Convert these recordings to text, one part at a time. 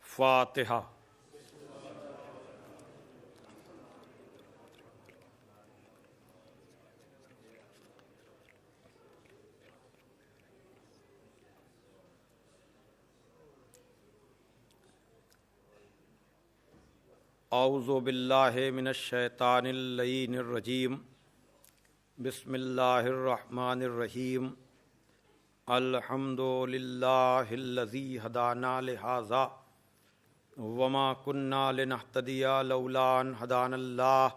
فاتحہ۔ اعوذ باللہ من الشیطان اللعین الرجیم، بسم اللہ الرحمن الرحیم، الحمد للہ الذی ہدانا لہذا وما كنا لنہتدی لولا ان ہدانا اللہ،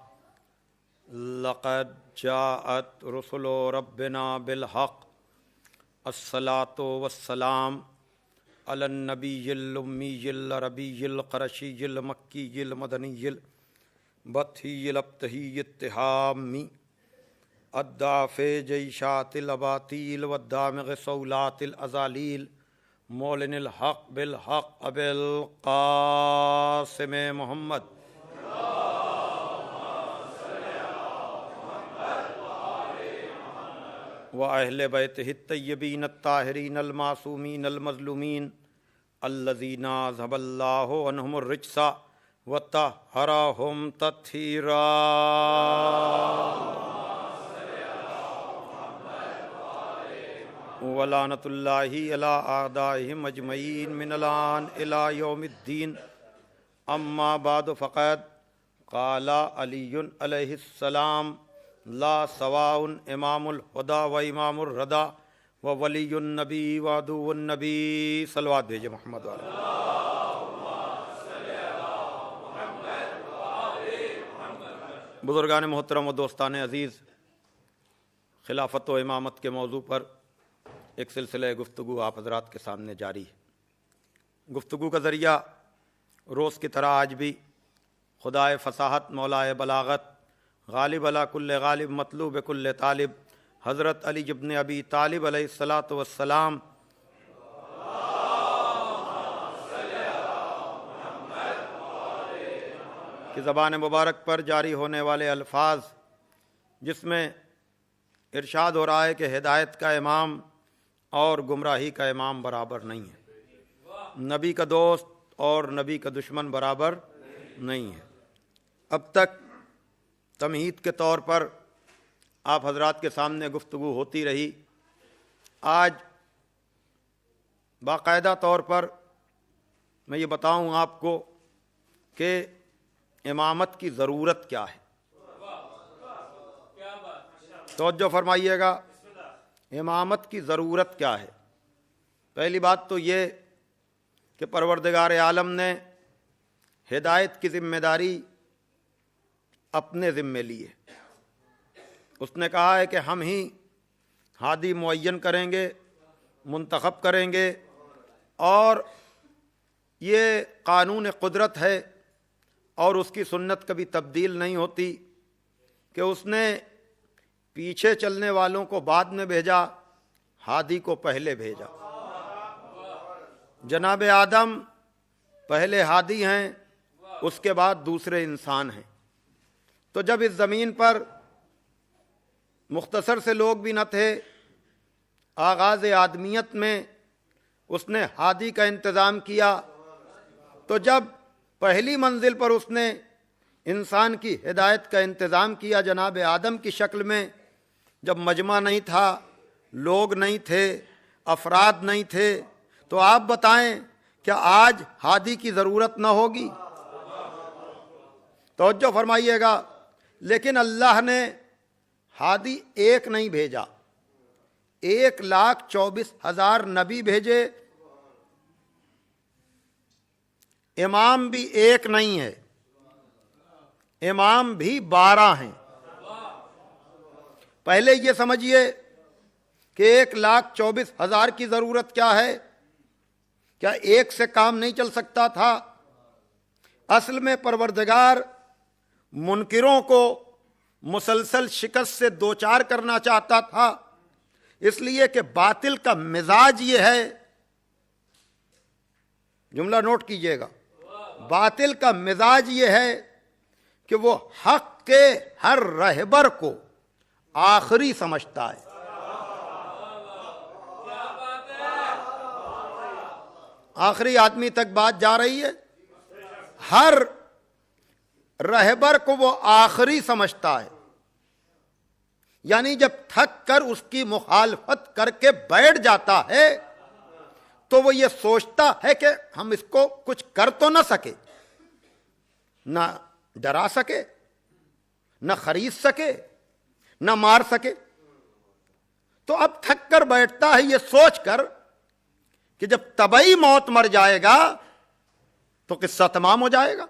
لقد جاءت رسل ربنا بالحق، الصلاۃ والسلام علی النبی الامی العربی القرشی المکی المدنی البطحی الابتہی التہامی الدافع جیشات الاباطیل والدامغ صولات الازالیل، مولن الحق بالحق ابی القاسم محمد وأہل بیتہ الطیبین الطاہرین المعصومین المظلومین الذین اذھب اللہ عنہم الرجس وطہرہم تطہیرا۔ ولعنۃ اللہ علی اعدائہم اجمعین من الآن الی یوم الدین، اما بعد فقد قال علی علیہ السلام لا سواء امام الہدی و امام الردی و ولی النبی و عدو النبی۔ صلوات بھیجے محمد والا۔ بزرگان محترم و دوستان عزیز، خلافت و امامت کے موضوع پر ایک سلسلہ گفتگو آپ حضرات کے سامنے جاری ہے۔ گفتگو کا ذریعہ روز کی طرح آج بھی خدائے فصاحت، مولائے بلاغت، غالب علی کل غالب، مطلوب کل طالب، حضرت علی ابن ابی طالب علیہ الصلاۃ والسلام کی زبان مبارک پر جاری ہونے والے الفاظ، جس میں ارشاد ہو رہا ہے کہ ہدایت کا امام اور گمراہی کا امام برابر نہیں ہے، نبی کا دوست اور نبی کا دشمن برابر نہیں ہے۔ اب تک تمہید کے طور پر آپ حضرات کے سامنے گفتگو ہوتی رہی۔ آج باقاعدہ طور پر میں یہ بتاؤں آپ کو کہ امامت کی ضرورت کیا ہے۔ توجہ فرمائیے گا، امامت کی ضرورت کیا ہے۔ پہلی بات تو یہ کہ پروردگار عالم نے ہدایت کی ذمہ داری اپنے ذمے لیے۔ اس نے کہا ہے کہ ہم ہی ہادی معین کریں گے، منتخب کریں گے، اور یہ قانون قدرت ہے اور اس کی سنت کبھی تبدیل نہیں ہوتی کہ اس نے پیچھے چلنے والوں کو بعد میں بھیجا، ہادی کو پہلے بھیجا۔ جناب آدم پہلے ہادی ہیں، اس کے بعد دوسرے انسان ہیں۔ تو جب اس زمین پر مختصر سے لوگ بھی نہ تھے، آغاز آدمیت میں اس نے ہادی کا انتظام کیا، تو جب پہلی منزل پر اس نے انسان کی ہدایت کا انتظام کیا جناب آدم کی شکل میں، جب مجمع نہیں تھا، لوگ نہیں تھے، افراد نہیں تھے، تو آپ بتائیں کیا آج ہادی کی ضرورت نہ ہوگی؟ توجہ فرمائیے گا۔ لیکن اللہ نے ہادی ایک نہیں بھیجا، 1,24,000 نبی بھیجے۔ امام بھی ایک نہیں ہے، امام بھی 12 ہیں۔ پہلے یہ سمجھیے کہ 1,24,000 کی ضرورت کیا ہے؟ کیا ایک سے کام نہیں چل سکتا تھا؟ اصل میں پروردگار منکروں کو مسلسل شکست سے دوچار کرنا چاہتا تھا، اس لیے کہ باطل کا مزاج یہ ہے، جملہ نوٹ کیجئے گا، باطل کا مزاج یہ ہے کہ وہ حق کے ہر رہبر کو آخری سمجھتا ہے۔ آخری آدمی تک بات جا رہی ہے. ہر رہبر کو وہ آخری سمجھتا ہے، یعنی جب تھک کر اس کی مخالفت کر کے بیٹھ جاتا ہے تو وہ یہ سوچتا ہے کہ ہم اس کو کچھ کر تو نہ سکے، نہ ڈرا سکے، نہ خرید سکے، نہ مار سکے. تو اب تھک کر بیٹھتا ہے یہ سوچ کر کہ جب طبعی موت مر جائے گا تو قصہ تمام ہو جائے گا.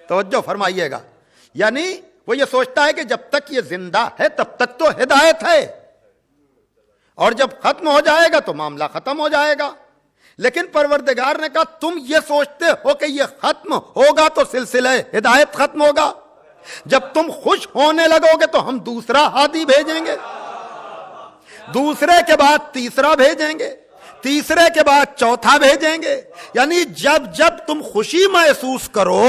توجہ فرمائیے گا. یعنی وہ یہ سوچتا ہے کہ جب تک یہ زندہ ہے تب تک تو ہدایت ہے، اور جب ختم ہو جائے گا تو معاملہ ختم ہو جائے گا. لیکن پروردگار نے کہا تم یہ سوچتے ہو کہ یہ ختم ہوگا تو سلسلہ ہدایت ختم ہوگا. جب تم خوش ہونے لگو گے تو ہم دوسرا ہادی بھیجیں گے، دوسرے کے بعد تیسرا بھیجیں گے، تیسرے کے بعد چوتھا بھیجیں گے. یعنی جب تم خوشی محسوس کرو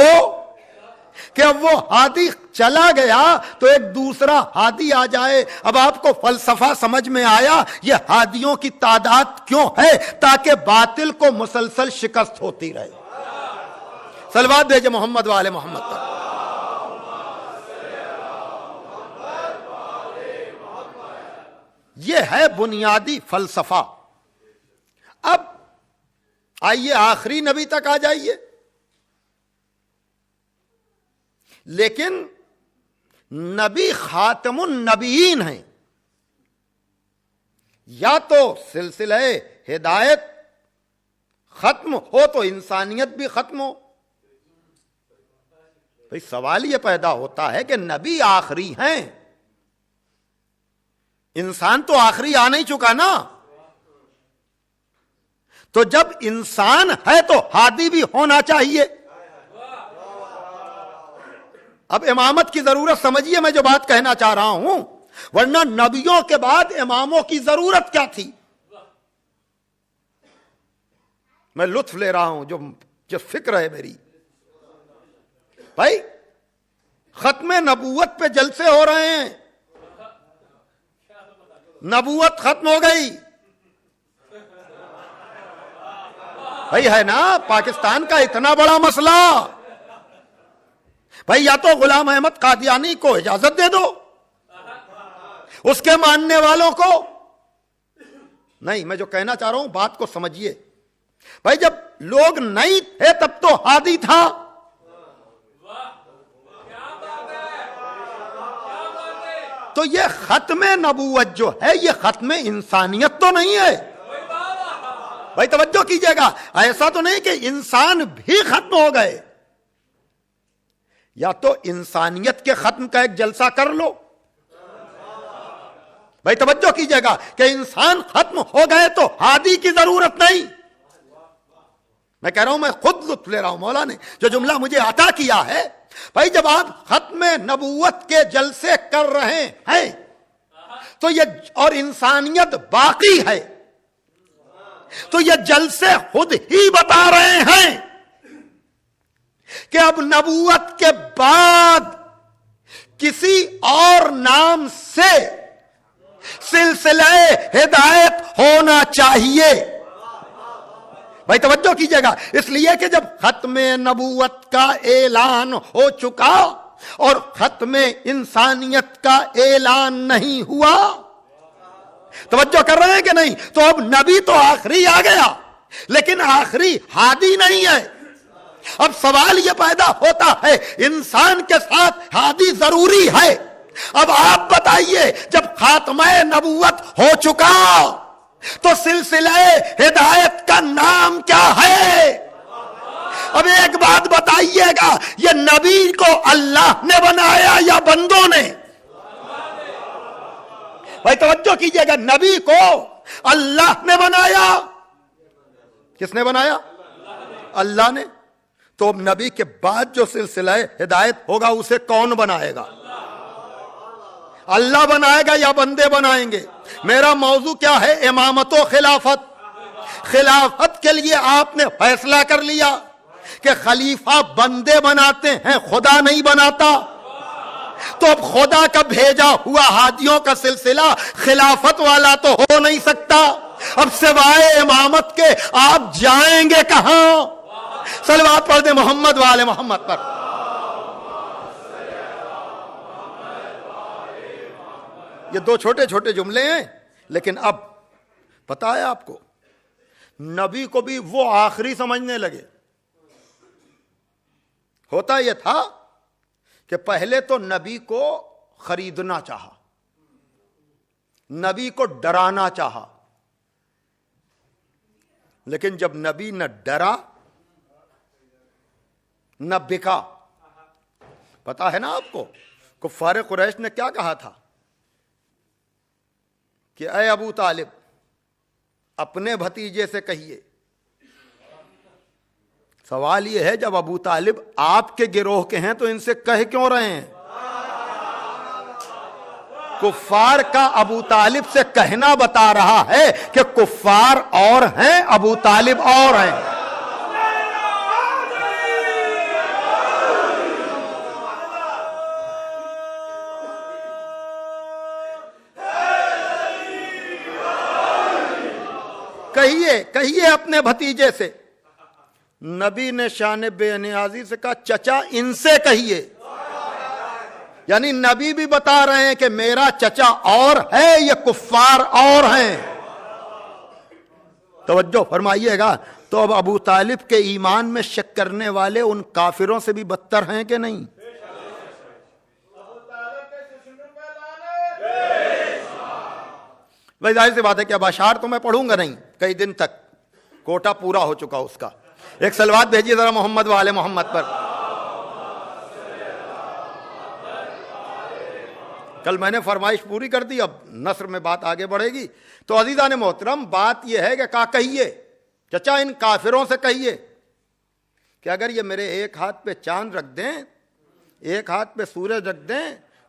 کہ اب وہ ہادی چلا گیا تو ایک دوسرا ہادی آ جائے. اب آپ کو فلسفہ سمجھ میں آیا یہ ہادیوں کی تعداد کیوں ہے؟ تاکہ باطل کو مسلسل شکست ہوتی رہے. صلوات بھیجے محمد والے محمد پر. یہ ہے بنیادی فلسفہ. اب آئیے آخری نبی تک آ جائیے. لیکن نبی خاتم النبیین ہیں، یا تو سلسلہ ہدایت ختم ہو تو انسانیت بھی ختم ہو. بھئی سوال یہ پیدا ہوتا ہے کہ نبی آخری ہیں، انسان تو آخری آ نہیں چکا نا. تو جب انسان ہے تو ہادی بھی ہونا چاہیے. اب امامت کی ضرورت سمجھیے میں جو بات کہنا چاہ رہا ہوں، ورنہ نبیوں کے بعد اماموں کی ضرورت کیا تھی؟ میں لطف لے رہا ہوں جو فکر ہے میری. بھائی ختم نبوت پہ جلسے ہو رہے ہیں، نبوت ختم ہو گئی. بھائی ہے نا پاکستان کا اتنا بڑا مسئلہ. بھائی یا تو غلام احمد قادیانی کو اجازت دے دو، اس کے ماننے والوں کو. نہیں، میں جو کہنا چاہ رہا ہوں بات کو سمجھیے. بھائی جب لوگ نہیں تھے تب تو ہادی تھا. تو یہ ختم نبوت جو ہے یہ ختم انسانیت تو نہیں ہے. بھائی توجہ کیجئے گا، ایسا تو نہیں کہ انسان بھی ختم ہو گئے. یا تو انسانیت کے ختم کا ایک جلسہ کر لو. بھائی توجہ کیجئے گا کہ انسان ختم ہو گئے تو ہادی کی ضرورت نہیں. میں کہہ رہا ہوں، میں خود لطف لے رہا ہوں. مولا نے جو جملہ مجھے عطا کیا ہے، بھائی جب آپ ختم نبوت کے جلسے کر رہے ہیں تو یہ اور انسانیت باقی ہے تو یہ جلسے خود ہی بتا رہے ہیں کہ اب نبوت کے بعد کسی اور نام سے سلسلہ ہدایت ہونا چاہیے. بھائی توجہ کیجئے گا، اس لیے کہ جب ختم نبوت کا اعلان ہو چکا اور ختم انسانیت کا اعلان نہیں ہوا، توجہ کر رہے ہیں کہ نہیں؟ تو اب نبی تو آخری آ گیا لیکن آخری ہادی نہیں ہے. اب سوال یہ پیدا ہوتا ہے انسان کے ساتھ ہادی ضروری ہے. اب آپ بتائیے جب خاتمہ نبوت ہو چکا تو سلسلہ ہدایت کا نام کیا ہے؟ اب ایک بات بتائیے گا، یہ نبی کو اللہ نے بنایا یا بندوں نے؟ بھائی توجہ کیجئے گا، نبی کو اللہ نے بنایا. کس نے بنایا؟ اللہ نے. تو اب نبی کے بعد جو سلسلہ ہدایت ہوگا اسے کون بنائے گا؟ اللہ بنائے گا یا بندے بنائیں گے؟ میرا موضوع کیا ہے؟ امامت و خلافت. خلافت کے لیے آپ نے فیصلہ کر لیا کہ خلیفہ بندے بناتے ہیں، خدا نہیں بناتا. تو اب خدا کا بھیجا ہوا ہادیوں کا سلسلہ خلافت والا تو ہو نہیں سکتا. اب سوائے امامت کے آپ جائیں گے کہاں؟ صلوات پڑھ دیں محمد والے محمد پر. یہ دو چھوٹے چھوٹے جملے ہیں، لیکن اب پتا ہے آپ کو، نبی کو بھی وہ آخری سمجھنے لگے. ہوتا یہ تھا کہ پہلے تو نبی کو خریدنا چاہا، نبی کو ڈرانا چاہا، لیکن جب نبی نہ ڈرا نہ بکا. پتا ہے نا آپ کو کفار قریش نے کیا کہا تھا کہ اے ابو طالب اپنے بھتیجے سے کہیے. سوال یہ ہے جب ابو طالب آپ کے گروہ کے ہیں تو ان سے کہہ کیوں رہے ہیں؟ کفار کا ابو طالب سے کہنا بتا رہا ہے کہ کفار اور ہیں، ابو طالب اور ہیں. کہیے اپنے بھتیجے سے. نبی نے شان بے نیازی سے کہا چچا ان سے کہیے. یعنی نبی بھی بتا رہے ہیں کہ میرا چچا اور ہے، یہ کفار اور ہیں. توجہ فرمائیے گا. تو اب ابو طالب کے ایمان میں شک کرنے والے ان کافروں سے بھی بدتر ہیں کہ نہیں؟ بھائی ظاہر سی بات ہے کہ اب اشعار تو میں پڑھوں گا نہیں کئی دن تک، کوٹا پورا ہو چکا اس کا. ایک صلوات بھیجیے ذرا محمد والے محمد پر. کل میں نے فرمائش پوری کر دی، اب نثر میں بات آگے بڑھے گی. تو عزیزان محترم بات یہ ہے کہ کہیے چچا ان کافروں سے کہیے کہ اگر یہ میرے ایک ہاتھ پہ چاند رکھ دیں، ایک ہاتھ پہ سورج رکھ دیں،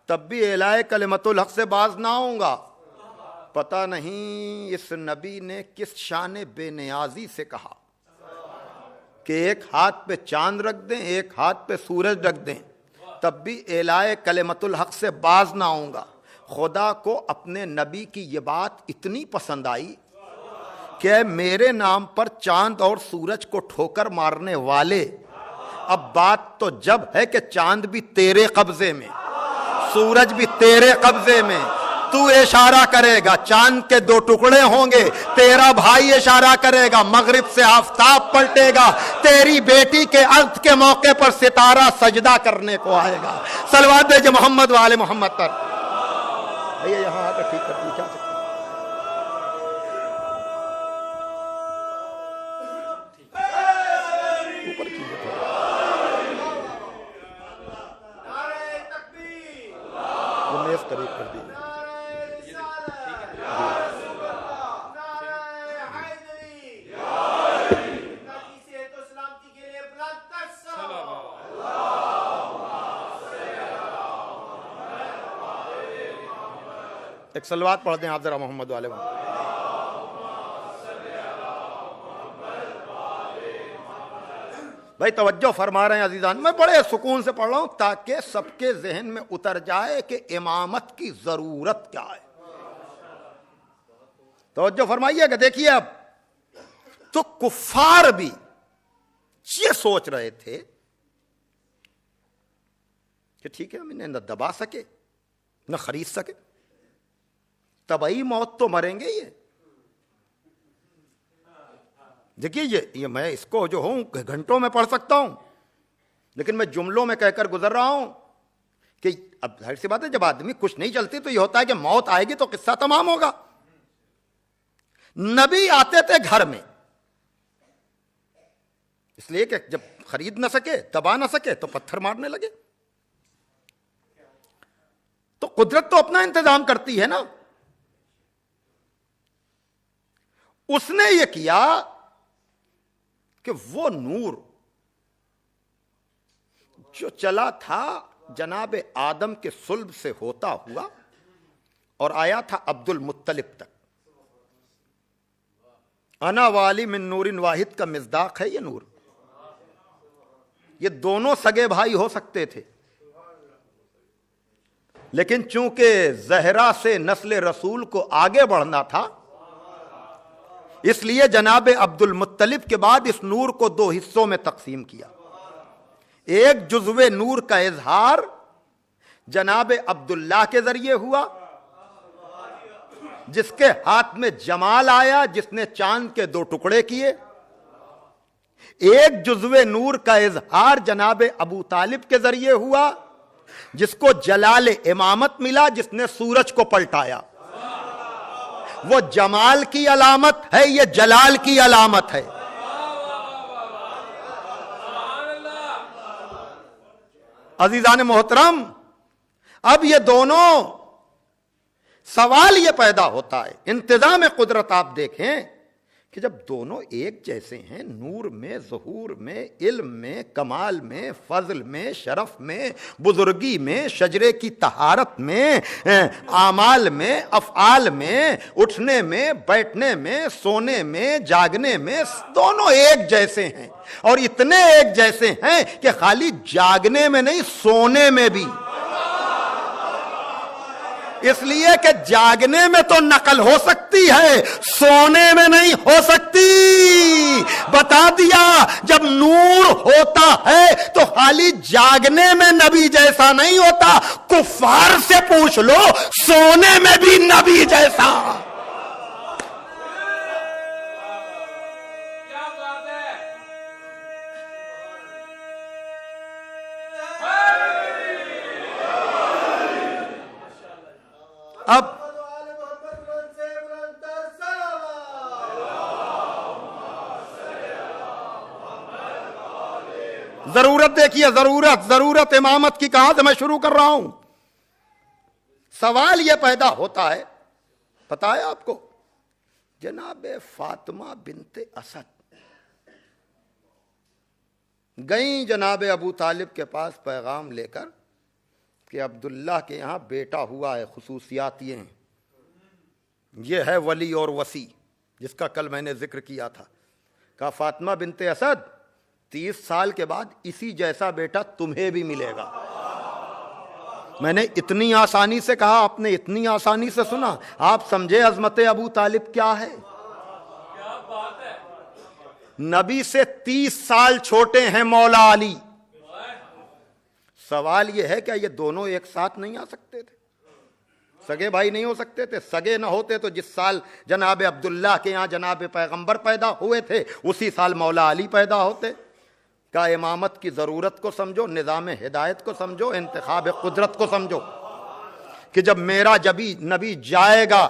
تب بھی اعلائے کلمت الحق سے باز نہ آؤں گا. پتہ نہیں اس نبی نے کس شان بے نیازی سے کہا کہ ایک ہاتھ پہ چاند رکھ دیں، ایک ہاتھ پہ سورج رکھ دیں، تب بھی اعلائے کلمت الحق سے باز نہ آؤں گا. خدا کو اپنے نبی کی یہ بات اتنی پسند آئی کہ میرے نام پر چاند اور سورج کو ٹھوکر مارنے والے، اب بات تو جب ہے کہ چاند بھی تیرے قبضے میں، سورج بھی تیرے قبضے میں. تو اشارہ کرے گا چاند کے دو ٹکڑے ہوں گے، تیرا بھائی اشارہ کرے گا مغرب سے آفتاب پلٹے گا، تیری بیٹی کے عقد کے موقع پر ستارہ سجدہ کرنے کو آئے گا. صلوات بھیجے محمد والے محمد پر. یہاں آ کر ٹھیک کر دی کیا قریب کر دی. ایک صلوات پڑھ دیں آپ ذرا محمد والے محمد. بھائی توجہ فرما رہے ہیں عزیزان، میں بڑے سکون سے پڑھ رہا ہوں تاکہ سب کے ذہن میں اتر جائے کہ امامت کی ضرورت کیا ہے. توجہ فرمائیے کہ دیکھیے اب تو کفار بھی یہ سوچ رہے تھے کہ ٹھیک ہے ہم انہیں نہ دبا سکے نہ خرید سکے، طبعی موت تو مریں گے. یہ دیکھیے یہ میں اس کو جو ہوں گھنٹوں میں پڑھ سکتا ہوں، لیکن میں جملوں میں کہہ کر گزر رہا ہوں کہ اب ظاہر سی بات ہے جب آدمی کچھ نہیں چلتی تو یہ ہوتا ہے کہ موت آئے گی تو قصہ تمام ہوگا. نبی آتے تھے گھر میں اس لیے کہ جب خرید نہ سکے دبا نہ سکے تو پتھر مارنے لگے. تو قدرت تو اپنا انتظام کرتی ہے نا. اس نے یہ کیا کہ وہ نور جو چلا تھا جناب آدم کے صلب سے ہوتا ہوا اور آیا تھا عبد المطلب تک، انا والی من نور واحد کا مصداق ہے یہ نور. یہ دونوں سگے بھائی ہو سکتے تھے لیکن چونکہ زہرا سے نسل رسول کو آگے بڑھنا تھا، اس لیے جناب عبد المطلب کے بعد اس نور کو دو حصوں میں تقسیم کیا۔ ایک جزو نور کا اظہار جناب عبداللہ کے ذریعے ہوا، جس کے ہاتھ میں جمال آیا، جس نے چاند کے 2 ٹکڑے کیے۔ ایک جزو نور کا اظہار جناب ابو طالب کے ذریعے ہوا، جس کو جلال امامت ملا، جس نے سورج کو پلٹایا۔ وہ جمال کی علامت ہے، یہ جلال کی علامت ہے۔ عزیزان محترم، اب یہ دونوں، سوال یہ پیدا ہوتا ہے، انتظام قدرت آپ دیکھیں کہ جب دونوں ایک جیسے ہیں، نور میں، ظہور میں، علم میں، کمال میں، فضل میں، شرف میں، بزرگی میں، شجرے کی طہارت میں، اعمال میں، افعال میں، اٹھنے میں، بیٹھنے میں، سونے میں، جاگنے میں، دونوں ایک جیسے ہیں، اور اتنے ایک جیسے ہیں کہ خالی جاگنے میں نہیں، سونے میں بھی۔ اس لیے کہ جاگنے میں تو نقل ہو سکتی ہے، سونے میں نہیں ہو سکتی۔ بتا دیا، جب نور ہوتا ہے تو خالی جاگنے میں نبی جیسا نہیں ہوتا، کفار سے پوچھ لو، سونے میں بھی نبی جیسا۔ اب ضرورت دیکھیے، ضرورت امامت کی کہاں سے میں شروع کر رہا ہوں۔ سوال یہ پیدا ہوتا ہے، پتہ ہے آپ کو، جناب فاطمہ بنت اسد گئیں جناب ابو طالب کے پاس پیغام لے کر کہ عبداللہ کے یہاں بیٹا ہوا ہے، خصوصیات یہ ہیں، یہ ہے ولی اور وصی، جس کا کل میں نے ذکر کیا تھا۔ کہا فاطمہ بنت اسد 30 سال کے بعد اسی جیسا بیٹا تمہیں بھی ملے گا۔ میں نے اتنی آسانی سے کہا، آپ نے اتنی آسانی سے سنا، آپ سمجھے عظمت ابو طالب کیا ہے۔ نبی سے 30 سال چھوٹے ہیں مولا علی۔ سوال یہ ہے کہ یہ دونوں ایک ساتھ نہیں آ سکتے تھے؟ سگے بھائی نہیں ہو سکتے تھے؟ سگے نہ ہوتے تو جس سال جناب عبداللہ کے یہاں جناب پیغمبر پیدا ہوئے تھے، اسی سال مولا علی پیدا ہوتے۔ کا امامت کی ضرورت کو سمجھو، نظام ہدایت کو سمجھو، انتخاب قدرت کو سمجھو، کہ جب میرا جبی نبی جائے گا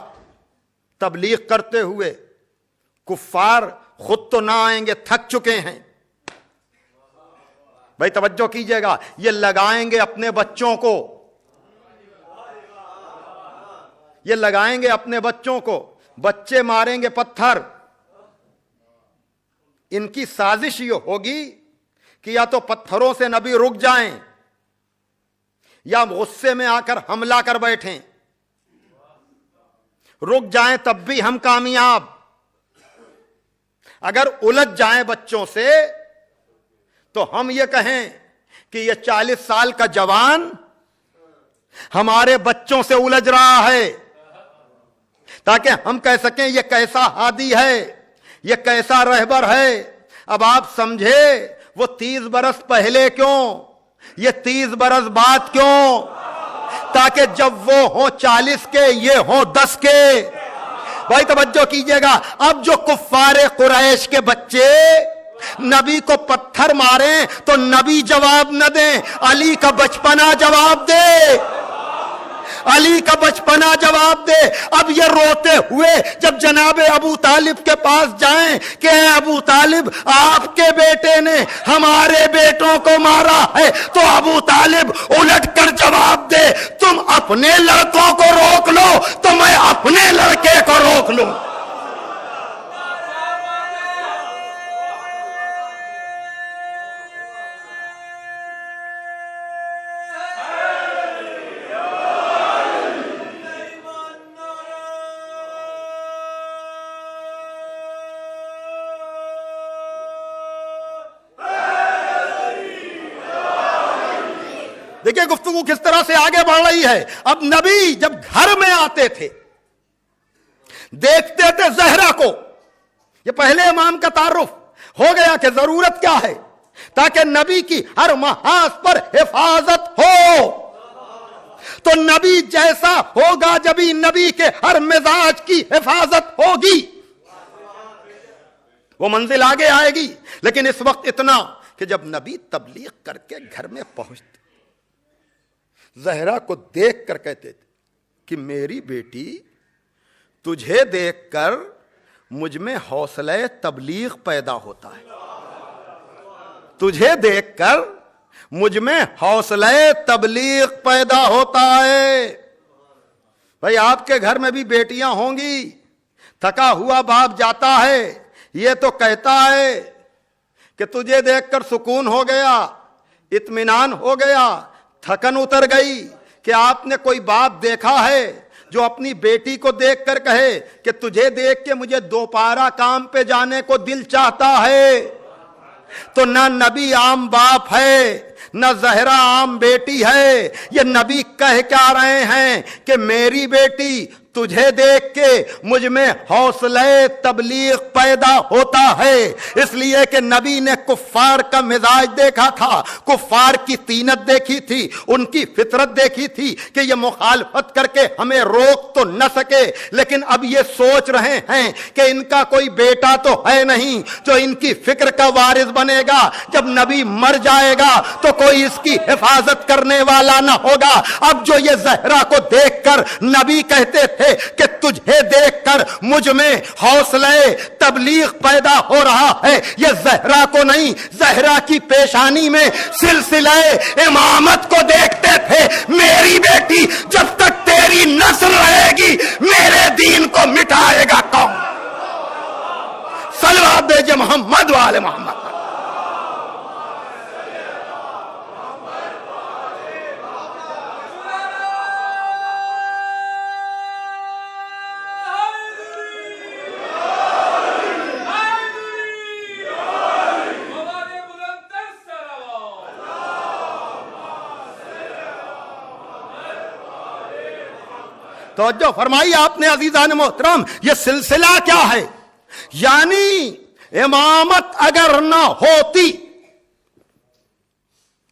تبلیغ کرتے ہوئے، کفار خود تو نہ آئیں گے، تھک چکے ہیں۔ بھائی توجہ کیجئے گا، یہ لگائیں گے اپنے بچوں کو، یہ لگائیں گے اپنے بچوں کو، بچے ماریں گے پتھر۔ ان کی سازش یہ ہوگی کہ یا تو پتھروں سے نبی رک جائیں، یا غصے میں آ کر حملہ کر بیٹھیں۔ رک جائیں تب بھی ہم کامیاب، اگر الجھ جائیں بچوں سے تو ہم یہ کہیں کہ یہ 40 سال کا جوان ہمارے بچوں سے الجھ رہا ہے، تاکہ ہم کہہ سکیں یہ کیسا ہادی ہے، یہ کیسا رہبر ہے۔ اب آپ سمجھے وہ 30 برس پہلے کیوں، یہ 30 برس بعد کیوں؟ تاکہ جب وہ ہوں 40 کے، یہ ہوں 10 کے۔ بھائی توجہ کیجئے گا، اب جو کفار قریش کے بچے نبی کو پتھر ماریں تو نبی جواب نہ دیں، علی کا بچپنا جواب دے، علی کا بچپنا جواب دے۔ اب یہ روتے ہوئے جب جناب ابو طالب کے پاس جائیں کہ اے ابو طالب، آپ کے بیٹے نے ہمارے بیٹوں کو مارا ہے، تو ابو طالب الٹ کر جواب دے، تم اپنے لڑکوں کو روک لو تو میں اپنے لڑکے کو روک لوں۔ دیکھیں گفتگو کس طرح سے آگے بڑھ رہی ہے. اب نبی جب گھر میں آتے تھے دیکھتے تھے زہرا کو. یہ پہلے امام کا تعارف ہو گیا کہ ضرورت کیا ہے تاکہ نبی کی ہر محاذ پر حفاظت ہو. تو نبی جیسا ہوگا جبھی نبی کے ہر مزاج کی حفاظت ہوگی. وہ منزل آگے آئے گی. لیکن اس وقت اتنا کہ جب نبی تبلیغ کر کے گھر میں پہنچتے زہرا کو دیکھ کر کہتے تھے کہ میری بیٹی تجھے دیکھ کر مجھ میں حوصلہ تبلیغ پیدا ہوتا ہے. تجھے دیکھ کر مجھ میں حوصلہ تبلیغ پیدا ہوتا ہے. بھائی آپ کے گھر میں بھی بیٹیاں ہوں گی. تھکا ہوا باپ جاتا ہے, یہ تو کہتا ہے کہ تجھے دیکھ کر سکون ہو گیا, اطمینان ہو گیا, تھکن اتر گئی. کہ آپ نے کوئی باپ دیکھا ہے جو اپنی بیٹی کو دیکھ کر کہے کہ تجھے دیکھ کے مجھے دوپہر کام پہ جانے کو دل چاہتا ہے؟ تو نہ نبی عام باپ ہے نہ زہرا عام بیٹی ہے. یہ نبی کہہ کیا رہے ہیں کہ میری بیٹی تجھے دیکھ کے مجھ میں حوصلہ تبلیغ پیدا ہوتا ہے. اس لیے کہ نبی نے کفار کا مزاج دیکھا تھا, کفار کی طینت دیکھی تھی, ان کی فطرت دیکھی تھی کہ یہ مخالفت کر کے ہمیں روک تو نہ سکے. لیکن اب یہ سوچ رہے ہیں کہ ان کا کوئی بیٹا تو ہے نہیں جو ان کی فکر کا وارث بنے گا. جب نبی مر جائے گا تو کوئی اس کی حفاظت کرنے والا نہ ہوگا. اب جو یہ زہرا کو دیکھ کر نبی کہتے تھے کہ تجھے دیکھ کر مجھ میں حوصلہ تبلیغ پیدا ہو رہا ہے, یہ زہرا کو نہیں, زہرا کی پیشانی میں سلسلہ امامت کو دیکھتے تھے. میری بیٹی جب تک تیری نسل رہے گی میرے دین کو مٹائے گا کون؟ صلوات بھیجے محمد والے محمد. توجہ فرمائی آپ نے عزیزان محترم, یہ سلسلہ کیا ہے؟ یعنی امامت اگر نہ ہوتی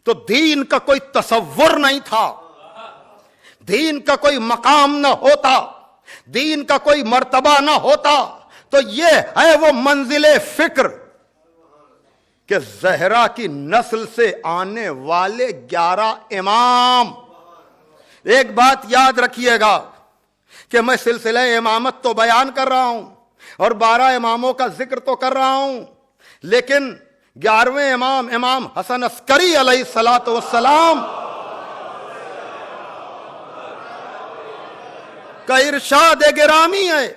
تو دین کا کوئی تصور نہیں تھا, دین کا کوئی مقام نہ ہوتا, دین کا کوئی مرتبہ نہ ہوتا. تو یہ ہے وہ منزل فکر کہ زہرا کی نسل سے آنے والے 11 امام. ایک بات یاد رکھیے گا کہ میں سلسلہ امامت تو بیان کر رہا ہوں اور 12 اماموں کا ذکر تو کر رہا ہوں, لیکن 11ویں امام امام حسن عسکری علیہ الصلوۃ والسلام کا ارشاد گرامی ہے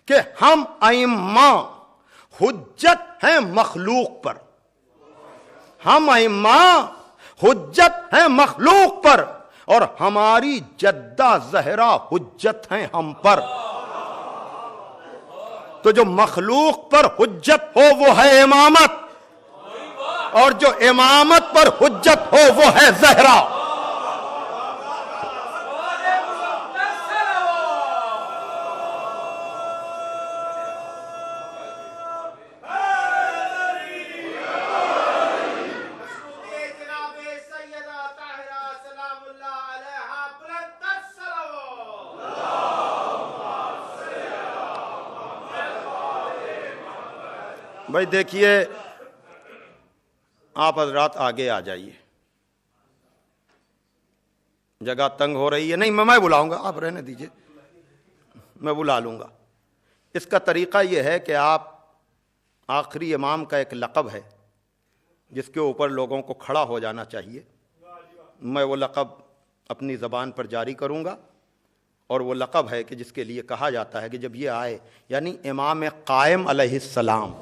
کہ ہم ائمہ حجت ہیں مخلوق پر. ہم ائمہ حجت ہیں مخلوق پر اور ہماری جدہ زہرا حجت ہیں ہم پر. تو جو مخلوق پر حجت ہو وہ ہے امامت, اور جو امامت پر حجت ہو وہ ہے زہرا. بھائی دیکھیے, آپ حضرات آگے آ جائیے, جگہ تنگ ہو رہی ہے. نہیں میں بلاؤں گا, آپ رہنے دیجئے, میں بلا لوں گا. اس کا طریقہ یہ ہے کہ آپ, آخری امام کا ایک لقب ہے جس کے اوپر لوگوں کو کھڑا ہو جانا چاہیے. میں وہ لقب اپنی زبان پر جاری کروں گا, اور وہ لقب ہے کہ جس کے لیے کہا جاتا ہے کہ جب یہ آئے, یعنی امام قائم علیہ السلام.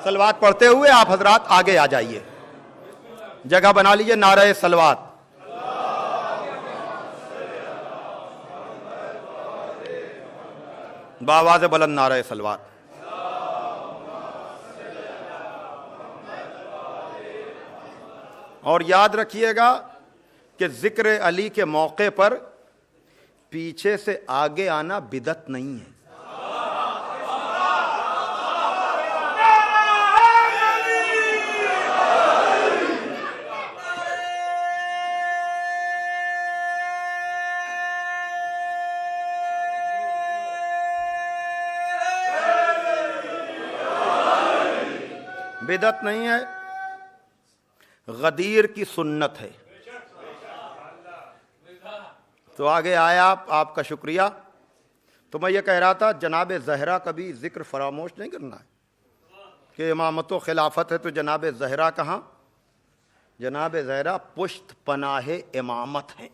صلوات پڑھتے ہوئے آپ حضرات آگے آ جائیے, جگہ بنا لیجئے. نعرہ صلوات. بآواز بلند نعرہ صلوات. اور یاد رکھیے گا کہ ذکر علی کے موقع پر پیچھے سے آگے آنا بدعت نہیں ہے. بدعت نہیں ہے، غدیر کی سنت ہے. تو آگے آیا آپ کا شکریہ. تو میں یہ کہہ رہا تھا جناب زہرا کا بھی ذکر فراموش نہیں کرنا ہے کہ امامت و خلافت ہے تو جناب زہرا کہاں؟ جناب زہرا پشت پناہ امامت ہیں.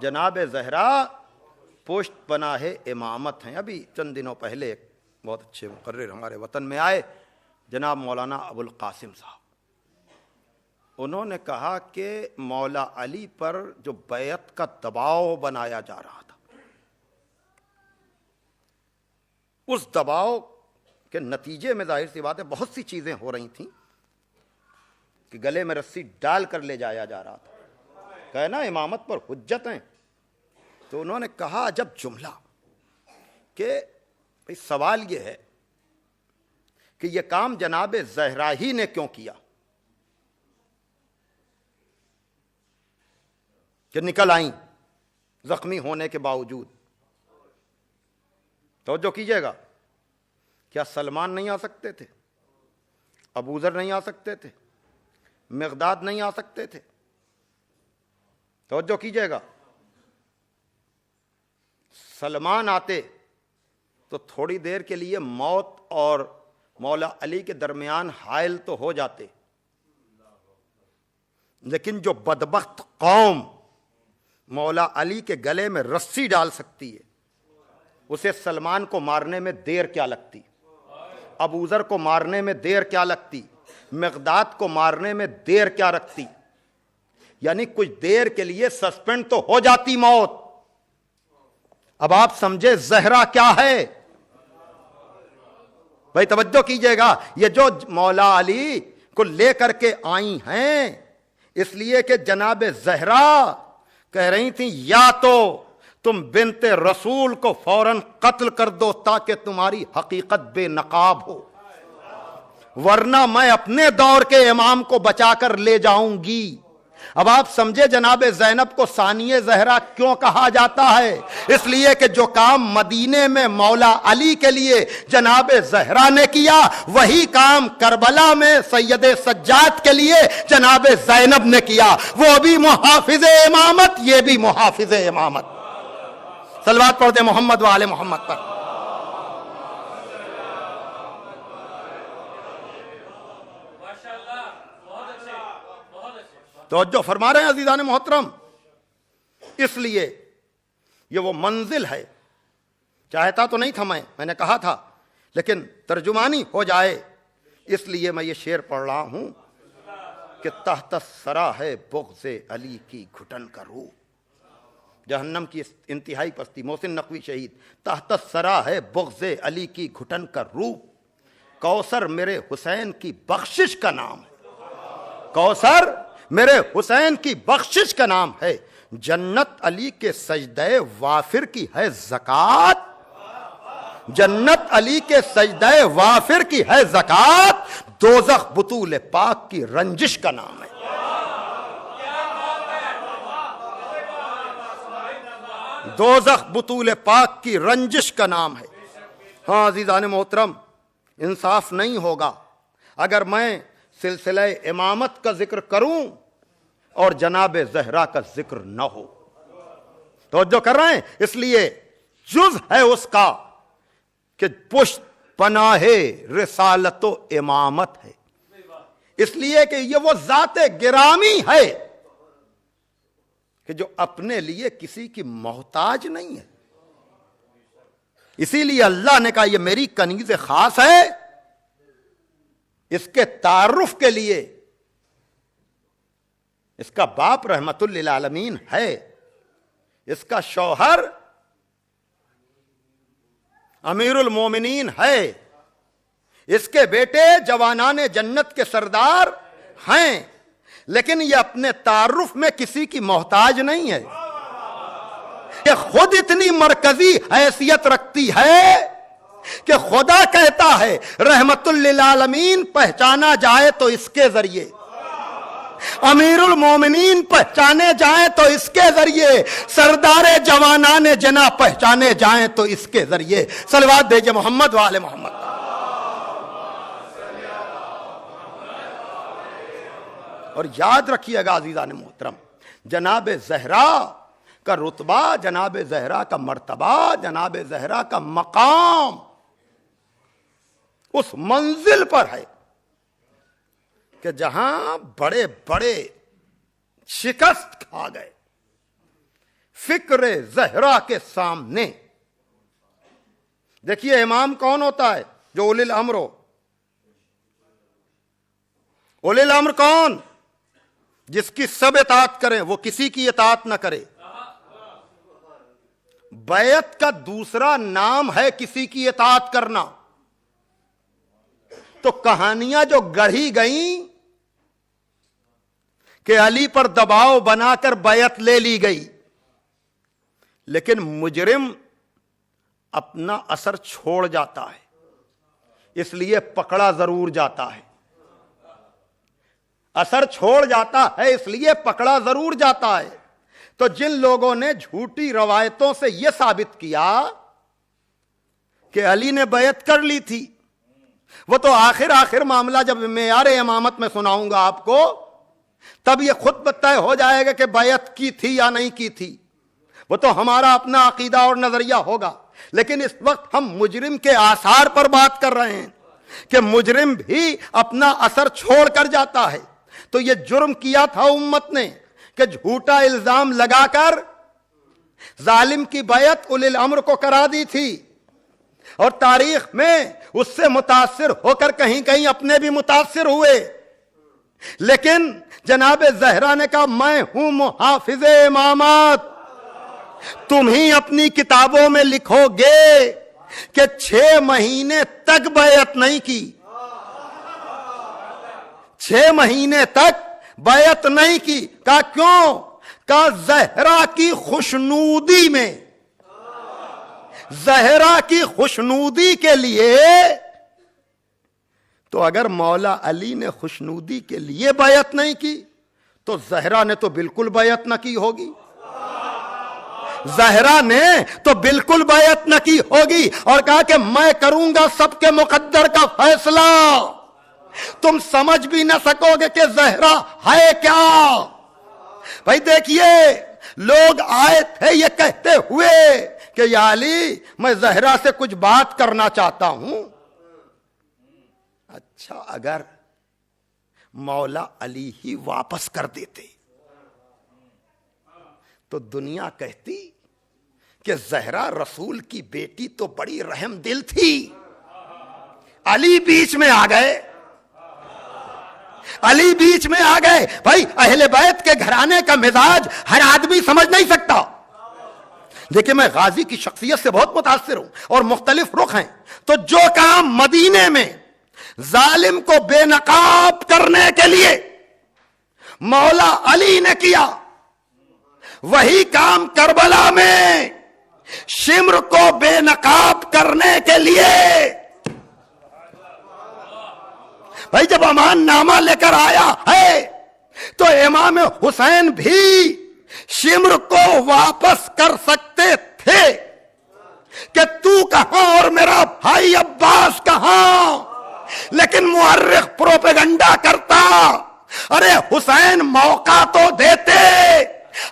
جناب زہرا پشت پناہ امامت ہیں. ابھی چند دنوں پہلے ایک بہت اچھے مقرر ہمارے وطن میں آئے، جناب مولانا ابو القاسم صاحب. انہوں نے کہا کہ مولا علی پر جو بیعت کا دباؤ بنایا جا رہا تھا، اس دباؤ کے نتیجے میں ظاہر سی بات ہے بہت سی چیزیں ہو رہی تھیں کہ گلے میں رسی ڈال کر لے جایا جا رہا تھا. کہنا امامت پر حجت ہیں. تو انہوں نے کہا عجب جملہ کہ سوال یہ ہے کہ یہ کام جناب زہرا ہی نے کیوں کیا کہ نکل آئیں زخمی ہونے کے باوجود. توجہ کیجئے گا، کیا سلمان نہیں آ سکتے تھے؟ ابوذر نہیں آ سکتے تھے؟ مقداد نہیں آ سکتے تھے؟ توجہ کیجئے گا، سلمان آتے تو تھوڑی دیر کے لیے موت اور مولا علی کے درمیان حائل تو ہو جاتے، لیکن جو بدبخت قوم مولا علی کے گلے میں رسی ڈال سکتی ہے اسے سلمان کو مارنے میں دیر کیا لگتی، ابوذر کو مارنے میں دیر کیا لگتی، مقداد کو مارنے میں دیر کیا رکھتی. یعنی کچھ دیر کے لیے سسپینڈ تو ہو جاتی موت. اب آپ سمجھے زہرا کیا ہے؟ بھائی توجہ کیجئے گا، یہ جو مولا علی کو لے کر کے آئی ہیں اس لیے کہ جناب زہرا کہہ رہی تھیں یا تو تم بنت رسول کو فوراً قتل کر دو تاکہ تمہاری حقیقت بے نقاب ہو، ورنہ میں اپنے دور کے امام کو بچا کر لے جاؤں گی. اب آپ سمجھے جناب زینب کو ثانیہ زہرا کیوں کہا جاتا ہے؟ اس لیے کہ جو کام مدینے میں مولا علی کے لیے جناب زہرا نے کیا وہی کام کربلا میں سید سجاد کے لیے جناب زینب نے کیا. وہ بھی محافظ امامت، یہ بھی محافظ امامت. صلوات پڑھتے محمد و آل محمد پر. توجہ فرما رہے ہیں عزیزان محترم. اس لیے یہ وہ منزل ہے، چاہتا تو نہیں تھا میں نے کہا تھا لیکن ترجمانی ہو جائے اس لیے میں یہ شعر پڑھ رہا ہوں کہ تحت الثری ہے بغض علی کی گھٹن کا روح. جہنم کی انتہائی پستی، محسن نقوی شہید. تحت الثری ہے بغض علی کی گھٹن کا روح، کوثر میرے حسین کی بخشش کا نام ہے. کوثر میرے حسین کی بخشش کا نام ہے. جنت علی کے سجدہ وافر کی ہے زکات، جنت علی کے سجدہ وافر کی ہے زکات. دوزخ بطول پاک کی رنجش کا نام ہے. دوزخ بطول پاک کی رنجش کا نام ہے. ہاں عزیزان محترم، انصاف نہیں ہوگا اگر میں سلسلہ امامت کا ذکر کروں اور جناب زہرا کا ذکر نہ ہو. توجہ کر رہے ہیں؟ اس لیے جز ہے اس کا کہ پشت پناہ رسالت و امامت ہے، اس لیے کہ یہ وہ ذات گرامی ہے کہ جو اپنے لیے کسی کی محتاج نہیں ہے. اسی لیے اللہ نے کہا یہ میری کنیز خاص ہے. اس کے تعارف کے لیے اس کا باپ رحمت للعالمین ہے، اس کا شوہر امیر المومنین ہے، اس کے بیٹے جوانان جنت کے سردار ہیں، لیکن یہ اپنے تعارف میں کسی کی محتاج نہیں ہے، یہ خود اتنی مرکزی حیثیت رکھتی ہے کہ خدا کہتا ہے رحمت للعالمین پہچانا جائے تو اس کے ذریعے، امیر المومنین پہچانے جائیں تو اس کے ذریعے، سردار جوانان جنا پہچانے جائیں تو اس کے ذریعے۔ صلوات بھیجے محمد وآل محمد۔ اور یاد رکھیے گا عزیزان محترم، جناب زہرا کا رتبہ، جناب زہرا کا مرتبہ، جناب زہرا کا مقام اس منزل پر ہے کہ جہاں بڑے بڑے شکست کھا گئے فکر زہرا کے سامنے۔ دیکھیے امام کون ہوتا ہے؟ جو اولی الامر ہو۔ اولی الامر کون؟ جس کی سب اطاعت کریں، وہ کسی کی اطاعت نہ کرے۔ بیعت کا دوسرا نام ہے کسی کی اطاعت کرنا۔ تو کہانیاں جو گڑھی گئیں کہ علی پر دباؤ بنا کر بیعت لے لی گئی، لیکن مجرم اپنا اثر چھوڑ جاتا ہے، اس لیے پکڑا ضرور جاتا ہے۔ اثر چھوڑ جاتا ہے اس لیے پکڑا ضرور جاتا ہے۔ تو جن لوگوں نے جھوٹی روایتوں سے یہ ثابت کیا کہ علی نے بیعت کر لی تھی، وہ تو آخر معاملہ جب معیار امامت میں سناؤں گا آپ کو، تب یہ خود طے ہو جائے گا کہ بیعت کی تھی یا نہیں کی تھی۔ وہ تو ہمارا اپنا عقیدہ اور نظریہ ہوگا، لیکن اس وقت ہم مجرم کے آثار پر بات کر رہے ہیں کہ مجرم بھی اپنا اثر چھوڑ کر جاتا ہے۔ تو یہ جرم کیا تھا امت نے کہ جھوٹا الزام لگا کر ظالم کی بیعت اولی الامر کو کرا دی تھی، اور تاریخ میں اس سے متاثر ہو کر کہیں کہیں اپنے بھی متاثر ہوئے۔ لیکن جناب زہرا نے کہا میں ہوں محافظ امامت، تم ہی اپنی کتابوں میں لکھو گے کہ 6 مہینے تک بیعت نہیں کی، 6 مہینے تک بیعت نہیں کی۔ کہا کیوں؟ کہا زہرا کی خوشنودی میں، زہرا کی خوشنودی کے لیے۔ تو اگر مولا علی نے خوشنودی کے لیے بیعت نہیں کی تو زہرا نے تو بالکل بیعت نہ کی ہوگی، زہرا نے تو بالکل بیعت نہ کی ہوگی، اور کہا کہ میں کروں گا سب کے مقدر کا فیصلہ۔ تم سمجھ بھی نہ سکو گے کہ زہرا ہے کیا۔ بھائی دیکھیے، لوگ آئے تھے یہ کہتے ہوئے کہ یا علی میں زہرا سے کچھ بات کرنا چاہتا ہوں۔ اچھا، اگر مولا علی ہی واپس کر دیتے تو دنیا کہتی کہ زہرا رسول کی بیٹی تو بڑی رحم دل تھی، علی بیچ میں آ گئے، علی بیچ میں آ گئے۔ بھائی اہل بیت کے گھرانے کا مزاج ہر آدمی سمجھ نہیں سکتا۔ دیکھیں میں غازی کی شخصیت سے بہت متاثر ہوں اور مختلف رخ ہیں، تو جو کام مدینے میں ظالم کو بے نقاب کرنے کے لیے مولا علی نے کیا، وہی کام کربلا میں شمر کو بے نقاب کرنے کے لیے۔ بھائی جب امان نامہ لے کر آیا ہے تو امام حسین بھی شمر کو واپس کر سکتے تھے کہ تو کہاں اور میرا بھائی عباس کہاں، لیکن مورخ پروپیگنڈا کرتا، ارے حسین موقع تو دیتے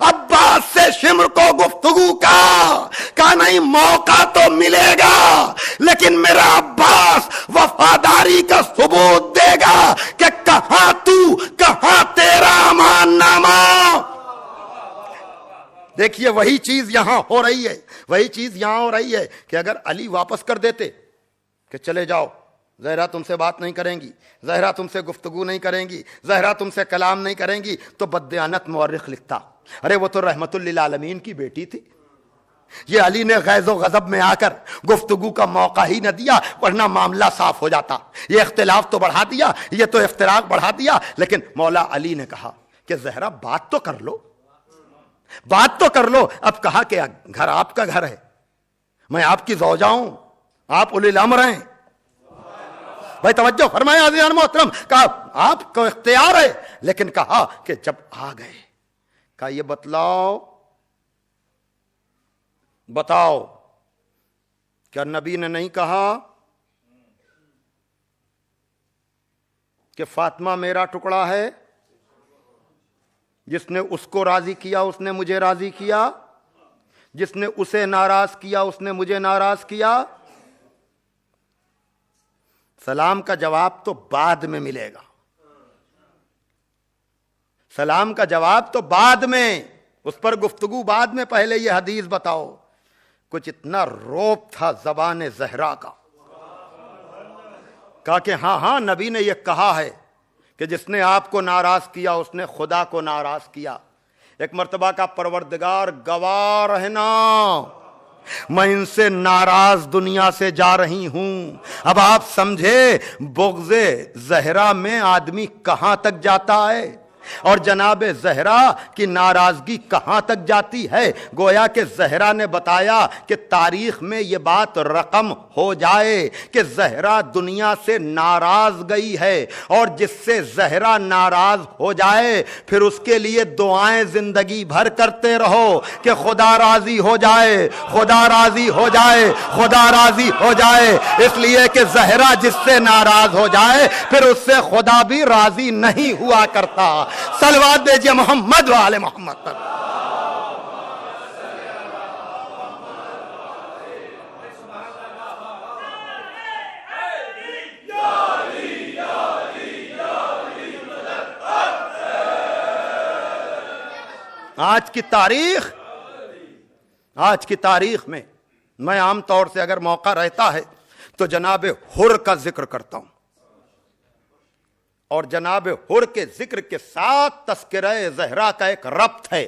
عباس سے شمر کو گفتگو کا نہیں، موقع تو ملے گا لیکن میرا عباس وفاداری کا ثبوت دے گا کہ کہاں تو کہاں تیرا امان نامہ۔ دیکھیے وہی چیز یہاں ہو رہی ہے، وہی چیز یہاں ہو رہی ہے کہ اگر علی واپس کر دیتے کہ چلے جاؤ، زہرا تم سے بات نہیں کریں گی، زہرا تم سے گفتگو نہیں کریں گی، زہرا تم سے کلام نہیں کریں گی، تو بددیانت مورخ لکھتا ارے وہ تو رحمت للعالمین کی بیٹی تھی، یہ علی نے غیظ و غضب میں آ کر گفتگو کا موقع ہی نہ دیا، ورنہ معاملہ صاف ہو جاتا۔ یہ اختلاف تو بڑھا دیا، یہ تو افتراق بڑھا دیا، لیکن مولا علی نے کہا کہ زہرا بات تو کر لو، بات تو کر لو۔ اب کہا کہ گھر آپ کا گھر ہے، میں آپ کی زوجہ ہوں، آپ اولی الامر ہیں۔ بھائی توجہ فرمایا عزیزان محترم، کہا آپ کو اختیار ہے، لیکن کہا کہ جب آ گئے، کہا یہ بتاؤ کیا نبی نے نہیں کہا کہ فاطمہ میرا ٹکڑا ہے، جس نے اس کو راضی کیا اس نے مجھے راضی کیا، جس نے اسے ناراض کیا اس نے مجھے ناراض کیا؟ سلام کا جواب تو بعد میں ملے گا، سلام کا جواب تو بعد میں، اس پر گفتگو بعد میں، پہلے یہ حدیث بتاؤ۔ کچھ اتنا روب تھا زبان زہرا کا، کہا کہ ہاں نبی نے یہ کہا ہے کہ جس نے آپ کو ناراض کیا اس نے خدا کو ناراض کیا۔ ایک مرتبہ کا پروردگار گواہ رہنا، میں ان سے ناراض دنیا سے جا رہی ہوں۔ اب آپ سمجھے بغض زہرا میں آدمی کہاں تک جاتا ہے، اور جناب زہرا کی ناراضگی کہاں تک جاتی ہے۔ گویا کہ زہرا نے بتایا کہ تاریخ میں یہ بات رقم ہو جائے کہ زہرا دنیا سے ناراض گئی ہے، اور جس سے زہرا ناراض ہو جائے پھر اس کے لیے دعائیں زندگی بھر کرتے رہو کہ خدا راضی ہو جائے، خدا راضی ہو جائے، خدا راضی ہو جائے۔ اس لیے کہ زہرا جس سے ناراض ہو جائے پھر اس سے خدا بھی راضی نہیں ہوا کرتا۔ صلوات دیجئے محمد و آل محمد پر۔ آج کی تاریخ میں عام طور سے اگر موقع رہتا ہے تو جناب حر کا ذکر کرتا ہوں، اور جناب حر کے ذکر کے ساتھ تذکرہ زہرا کا ایک ربط ہے۔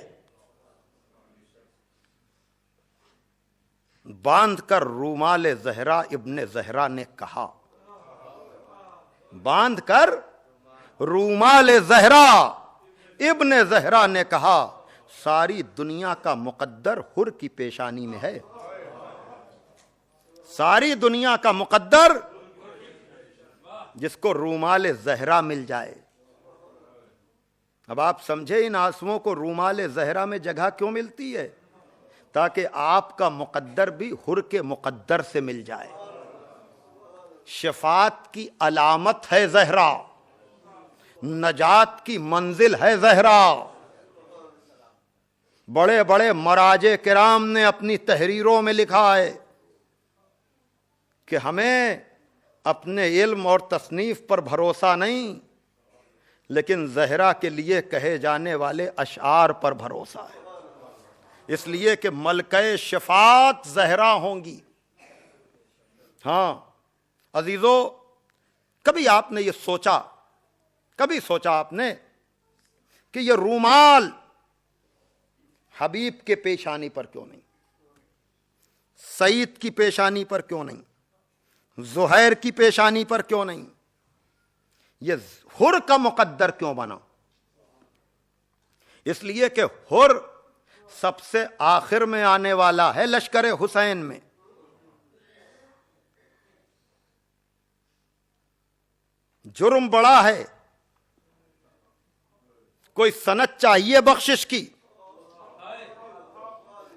باندھ کر رومال زہرا ابن زہرا نے کہا، باندھ کر رومال زہرا ابن زہرا نے کہا، ساری دنیا کا مقدر حر کی پیشانی میں ہے، ساری دنیا کا مقدر جس کو رومال زہرا مل جائے۔ اب آپ سمجھے ان آنسوؤں کو رومال زہرا میں جگہ کیوں ملتی ہے؟ تاکہ آپ کا مقدر بھی حر کے مقدر سے مل جائے۔ شفاعت کی علامت ہے زہرا، نجات کی منزل ہے زہرا۔ بڑے بڑے مراجع کرام نے اپنی تحریروں میں لکھا ہے کہ ہمیں اپنے علم اور تصنیف پر بھروسہ نہیں، لیکن زہرا کے لیے کہے جانے والے اشعار پر بھروسہ ہے، اس لیے کہ ملکہ شفاعت زہرا ہوں گی۔ ہاں عزیزو، کبھی آپ نے یہ سوچا، کبھی سوچا آپ نے کہ یہ رومال حبیب کے پیشانی پر کیوں نہیں، سعید کی پیشانی پر کیوں نہیں، زہیر کی پیشانی پر کیوں نہیں، یہ حر کا مقدر کیوں بنا؟ اس لیے کہ حر سب سے آخر میں آنے والا ہے لشکر حسین میں۔ جرم بڑا ہے، کوئی سند چاہیے بخشش کی،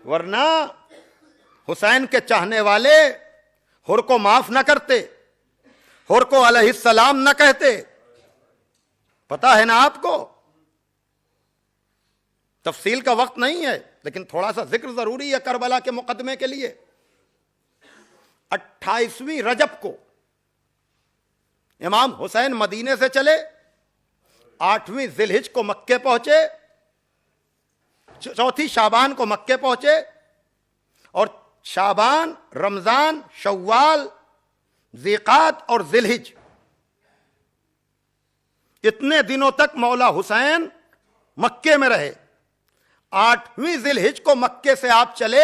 ورنہ حسین کے چاہنے والے حر کو معاف نہ کرتے، حر کو علیہ السلام نہ کہتے۔ پتا ہے نا آپ کو، تفصیل کا وقت نہیں ہے لیکن تھوڑا سا ذکر ضروری ہے کربلا کے مقدمے کے لیے۔ 28ویں رجب کو امام حسین مدینے سے چلے، 8ویں ذی الحج کو مکے پہنچے، 4 شعبان کو مکے پہنچے، اور شعبان، رمضان، شوال، ذیقات اور ذی الحج، اتنے دنوں تک مولا حسین مکے میں رہے۔ 8ویں ذی الحج کو مکے سے آپ چلے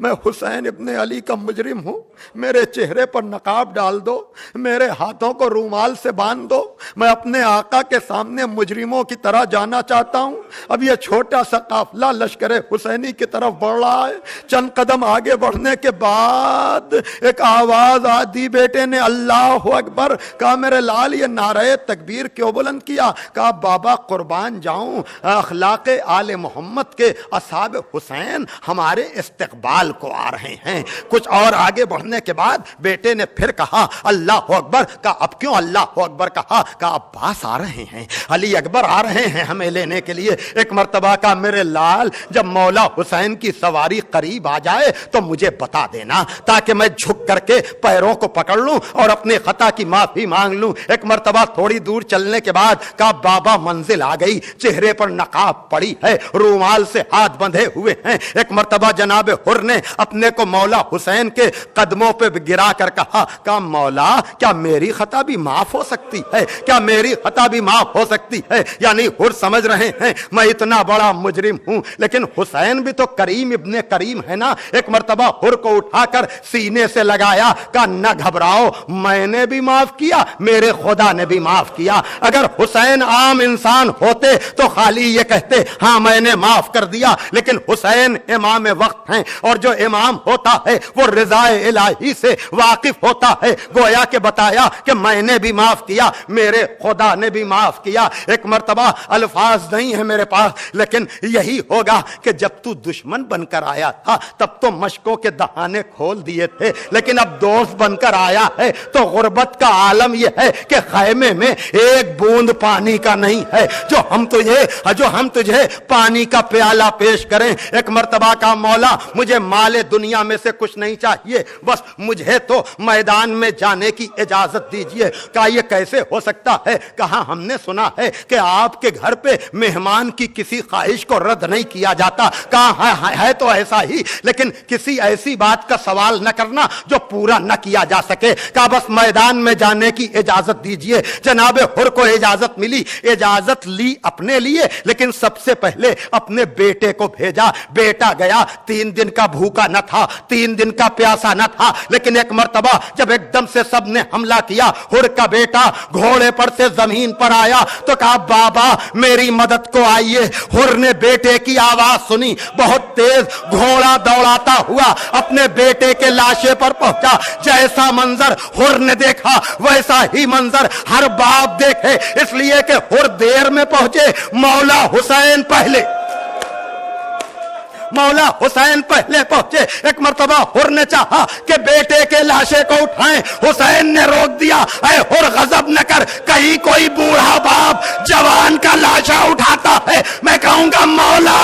میں حسین ابن علی کا مجرم ہوں، میرے چہرے پر نقاب ڈال دو، میرے ہاتھوں کو رومال سے باندھ دو، میں اپنے آقا کے سامنے مجرموں کی طرح جانا چاہتا ہوں۔ اب یہ چھوٹا سا قافلہ لشکر حسینی کی طرف بڑھ رہا ہے۔ چند قدم آگے بڑھنے کے بعد ایک آواز آدھی بیٹے نے اللہ اکبر کہا، میرے لال یہ نعرہ تکبیر کیوں بلند کیا؟ کہا بابا قربان جاؤں، اخلاق آل محمد کے اصحاب حسین ہمارے استقبال کو آ رہے ہیں۔ کچھ اور آگے بڑھنے کے بعد بیٹے نے پھر کہا اللہ اکبر، کہا اب کیوں اللہ اکبر کہا؟ کہا عباس آ رہے ہیں، علی اکبر آ رہے ہیں ہمیں لینے کے لیے۔ ایک مرتبہ کا میرے لال جب مولا حسین کی سواری قریب آ جائے تو مجھے بتا دینا تاکہ میں جھک کر کے پیروں کو پکڑ لوں اور اپنے خطا کی معافی مانگ لوں۔ ایک مرتبہ تھوڑی دور چلنے کے بعد کہا بابا منزل آ گئی، چہرے پر نقاب پڑی ہے، رومال سے ہاتھ بندھے ہوئے ہیں۔ ایک مرتبہ جناب حر نے اپنے کو مولا حسین کے قدموں پہ گرا کر کہا مولا کیا میری خطا بھی معاف ہو سکتی ہے؟ کیا میری خطا بھی معاف ہو سکتی ہے؟ یعنی حر سمجھ رہے ہیں میں اتنا بڑا مجرم ہوں لیکن حسین بھی تو کریم ابن کریم ہے نا۔ ایک مرتبہ حر کو اٹھا کر سینے سے لگایا، کہا نہ گھبراؤ، میں نے بھی معاف کیا، میرے خدا نے بھی معاف کیا۔ اگر حسین عام انسان ہوتے تو خالی یہ کہتے ہاں میں نے معاف کر دیا، لیکن حسین امام وقت ہیں، اور جو امام ہوتا ہے وہ رضا الہی سے واقف ہوتا ہے۔ گویا کہ بتایا کہ میں نے بھی معاف کیا، میرے خدا نے بھی معاف کیا۔ ایک مرتبہ الفاظ نہیں ہے میرے پاس، لیکن یہی ہوگا کہ جب تو دشمن بن کر آیا تھا تب تو مشکوں کے دہانے کھول دیے تھے، لیکن اب دوست بن کر آیا ہے تو غربت کا عالم یہ ہے کہ خیمے میں ایک بوند پانی کا نہیں ہے جو ہم تجھے پانی کا پیالہ پیش کریں۔ ایک مرتبہ کا مولا مجھے مال دنیا میں سے کچھ نہیں چاہیے، بس مجھے تو میدان میں جانے کی اجازت دیجئے۔ کہا یہ کیسے ہو سکتا ہے؟ کہا ہم نے سنا ہے کہ آپ کے گھر پہ مہمان کی کسی خواہش کو رد نہیں کیا جاتا۔ کہا ہے تو ایسا ہی، لیکن کسی ایسی بات کا سوال نہ کرنا جو پورا نہ کیا جا سکے۔ کہا بس میدان میں جانے کی اجازت دیجئے۔ جناب حر کو اجازت ملی، اجازت لی اپنے لیے، لیکن سب سے پہلے اپنے بیٹے کو بھیجا۔ بیٹا گیا، 3 دن کا بھوکا نہ تھا، 3 دن کا پیاسا نہ تھا، لیکن ایک مرتبہ جب ایک دم سے سب نے حملہ کیا، حر کا بیٹا گھوڑے پر سے زمین پر آیا تو کہا بابا میری مدد کو آئیے۔ حر نے بیٹے کی آواز سنی، بہت تیز گھوڑا دوڑاتا ہوا اپنے بیٹے کے لاشے پر پہنچا۔ جیسا منظر حر نے دیکھا ویسا ہی منظر ہر باپ دیکھے، اس لیے کہ حر دیر میں پہنچے، مولا حسین پہلے پہنچے۔ ایک مرتبہ حر نے چاہا کہ بیٹے کے لاشے کو اٹھائیں، حسین نے روک دیا۔ اے حر غضب نہ کر، کہیں کوئی بوڑھا باپ جوان کا لاشا اٹھاتا ہے میں کہوں گا مولا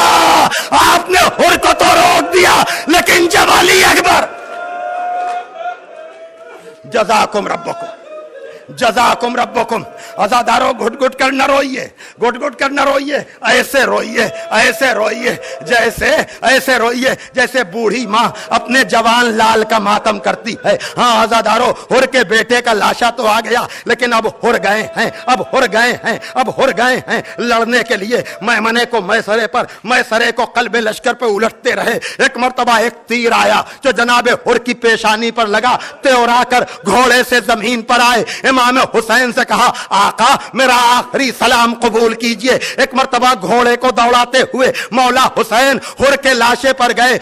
آپ نے حر کو تو روک دیا، لیکن جب علی اکبر جزاکم ربکم عزادارو گھٹ گھٹ کر نہ روئیے، ایسے روئیے جیسے بوڑھی ماں اپنے جوان لال کا ماتم کرتی ہے۔ ہاں عزادارو حر کے بیٹے کا لاشا تو آ گیا، لیکن اب حر گئے ہیں لڑنے کے لیے۔ میمنے کو میسرے کو قلب لشکر پہ الٹتے رہے۔ ایک مرتبہ ایک تیر آیا جو جناب حر کی پیشانی پر لگا، تیورا کر گھوڑے سے زمین پر آئے۔ امام حسین سے کہا آقا میرا آخری سلام قبول کیجئے۔ ایک مرتبہ گھوڑے کو دوڑاتے ہوئے مولا حسین حر کے لاشے پر گئے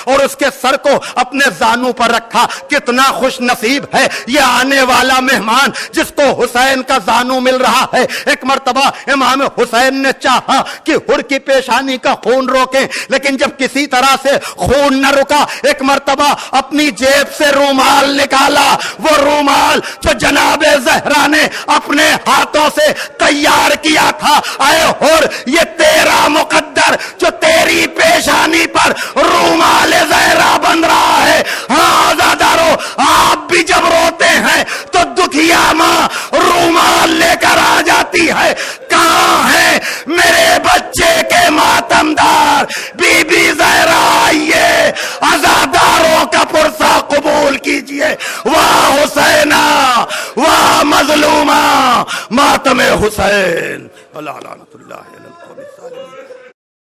اور اس کے سر کو اپنے زانوں پر رکھا۔ کتنا خوش نصیب ہے یہ آنے والا مہمان جس کو حسین کا زانو مل رہا ہے۔ ایک مرتبہ امام حسین نے چاہا کہ حر کی پیشانی کا خون روکیں، لیکن جب کسی طرح سے خون نہ رکا، ایک مرتبہ اپنی جیب سے رومال نکالا، وہ رومال جو جناب زہرا نے اپنے ہاتھوں سے تیار کیا تھا۔ اے حر یہ تیرا مقدر جو تیری پیشانی پر رومال زہرا بن رہا ہے۔ ہاں عزادارو آپ بھی جب روتے ہیں تو دکھیا ماں رومال لے کر آ جاتی ہے۔ کہاں ہے میرے بچے کے ماتمدار؟ بی بی زہرا آئیے، عزاداروں کا پرسہ قبول کیجئے۔ واہ حسینہ، واہ مظلومہ، ماتم حسین، اللہ لعنت اللہ علی القوم الظالمین۔